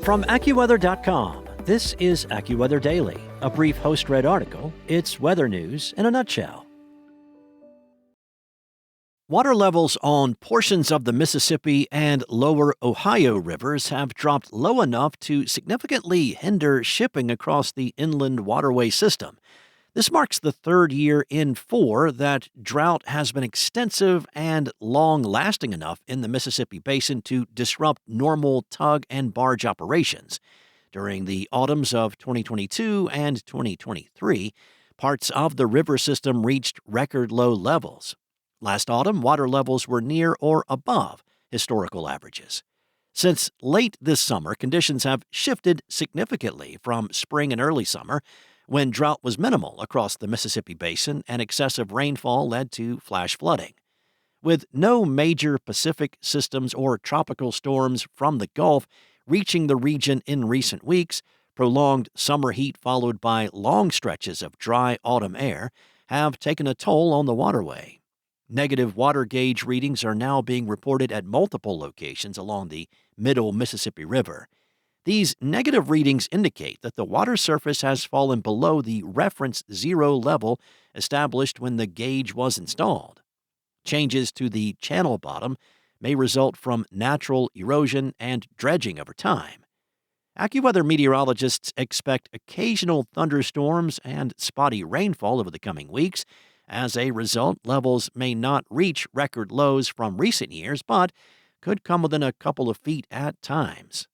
From AccuWeather.com, this is AccuWeather Daily, a brief host-read article. It's weather news in a nutshell. Water levels on portions of the Mississippi and lower Ohio rivers have dropped low enough to significantly hinder shipping across the inland waterway system. This marks the third year in four that drought has been extensive and long-lasting enough in the Mississippi Basin to disrupt normal tug and barge operations. During the autumns of 2022 and 2023, parts of the river system reached record low levels. Last autumn, water levels were near or above historical averages. Since late this summer, conditions have shifted significantly from spring and early summer, when drought was minimal across the Mississippi Basin and excessive rainfall led to flash flooding. With no major Pacific systems or tropical storms from the Gulf reaching the region in recent weeks, prolonged summer heat followed by long stretches of dry autumn air have taken a toll on the waterway. Negative water gauge readings are now being reported at multiple locations along the Middle Mississippi River. These negative readings indicate that the water surface has fallen below the reference zero level established when the gauge was installed. Changes to the channel bottom may result from natural erosion and dredging over time. AccuWeather meteorologists expect occasional thunderstorms and spotty rainfall over the coming weeks. As a result, levels may not reach record lows from recent years, but could come within a couple of feet at times.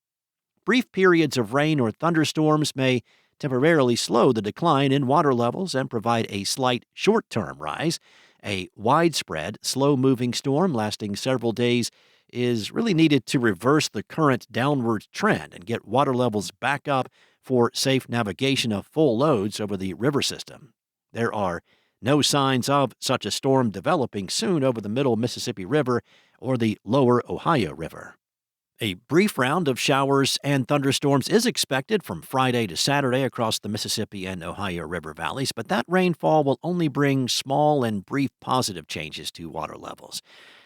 Brief periods of rain or thunderstorms may temporarily slow the decline in water levels and provide a slight short-term rise. A widespread, slow-moving storm lasting several days is really needed to reverse the current downward trend and get water levels back up for safe navigation of full loads over the river system. There are no signs of such a storm developing soon over the Middle Mississippi River or the Lower Ohio River. A brief round of showers and thunderstorms is expected from Friday to Saturday across the Mississippi and Ohio River valleys, but that rainfall will only bring small and brief positive changes to water levels.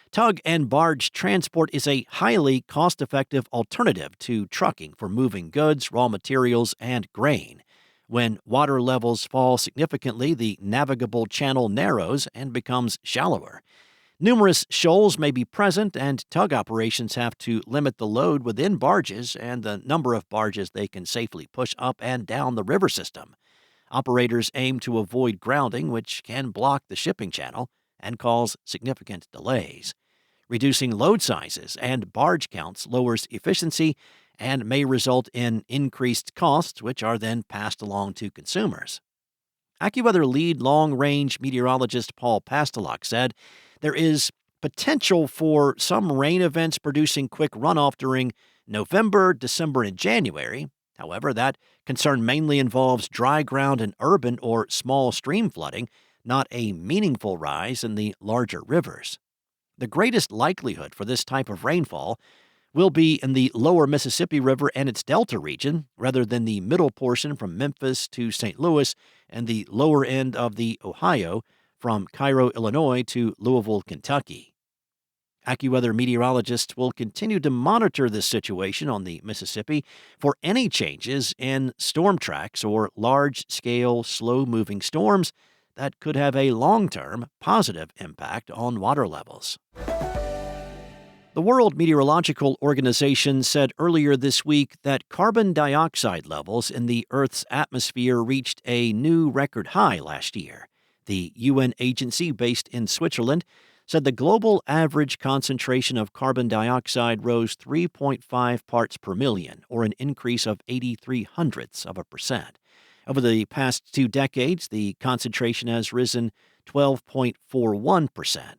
Tug and barge transport is a highly cost-effective alternative to trucking for moving goods, raw materials, and grain. When water levels fall significantly, the navigable channel narrows and becomes shallower. Numerous shoals may be present, and tug operations have to limit the load within barges and the number of barges they can safely push up and down the river system. Operators aim to avoid grounding, which can block the shipping channel and cause significant delays. Reducing load sizes and barge counts lowers efficiency and may result in increased costs, which are then passed along to consumers. AccuWeather lead long-range meteorologist Paul Pastelok said there is potential for some rain events producing quick runoff during November, December, and January. However, that concern mainly involves dry ground and urban or small stream flooding, not a meaningful rise in the larger rivers. The greatest likelihood for this type of rainfall will be in the lower Mississippi River and its delta region, rather than the middle portion from Memphis to St. Louis and the lower end of the Ohio from Cairo, Illinois to Louisville, Kentucky. AccuWeather meteorologists will continue to monitor this situation on the Mississippi for any changes in storm tracks or large-scale, slow-moving storms that could have a long-term positive impact on water levels. The World Meteorological Organization said earlier this week that carbon dioxide levels in the Earth's atmosphere reached a new record high last year. The UN agency, based in Switzerland, said the global average concentration of carbon dioxide rose 3.5 parts per million, or an increase of 0.83%. Over the past 2 decades, the concentration has risen 12.41%.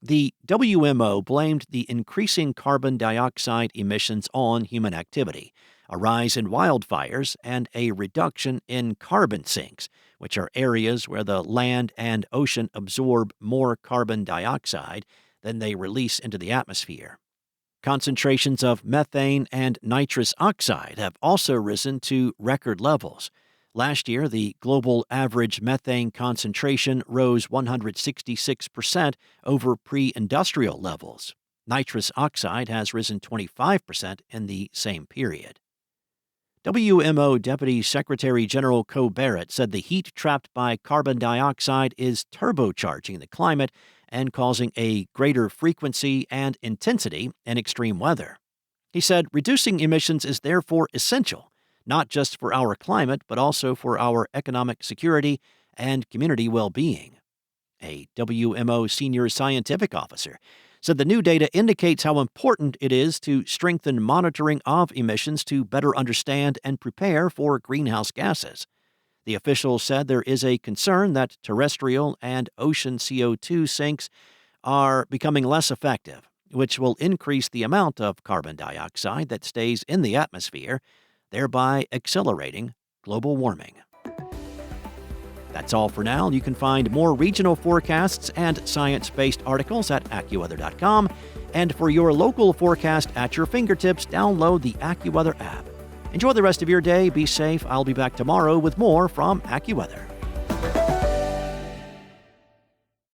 The WMO blamed the increasing carbon dioxide emissions on human activity, a rise in wildfires, and a reduction in carbon sinks, which are areas where the land and ocean absorb more carbon dioxide than they release into the atmosphere. Concentrations of methane and nitrous oxide have also risen to record levels. Last year, the global average methane concentration rose 166% over pre-industrial levels. Nitrous oxide has risen 25% in the same period. WMO Deputy Secretary General Co Barrett said the heat trapped by carbon dioxide is turbocharging the climate and causing a greater frequency and intensity in extreme weather. He said reducing emissions is therefore essential, not just for our climate, but also for our economic security and community well-being. A WMO senior scientific officer said the new data indicates how important it is to strengthen monitoring of emissions to better understand and prepare for greenhouse gases. The official said there is a concern that terrestrial and ocean CO2 sinks are becoming less effective, which will increase the amount of carbon dioxide that stays in the atmosphere, thereby accelerating global warming. That's all for now. You can find more regional forecasts and science-based articles at AccuWeather.com. And for your local forecast at your fingertips, download the AccuWeather app. Enjoy the rest of your day. Be safe. I'll be back tomorrow with more from AccuWeather.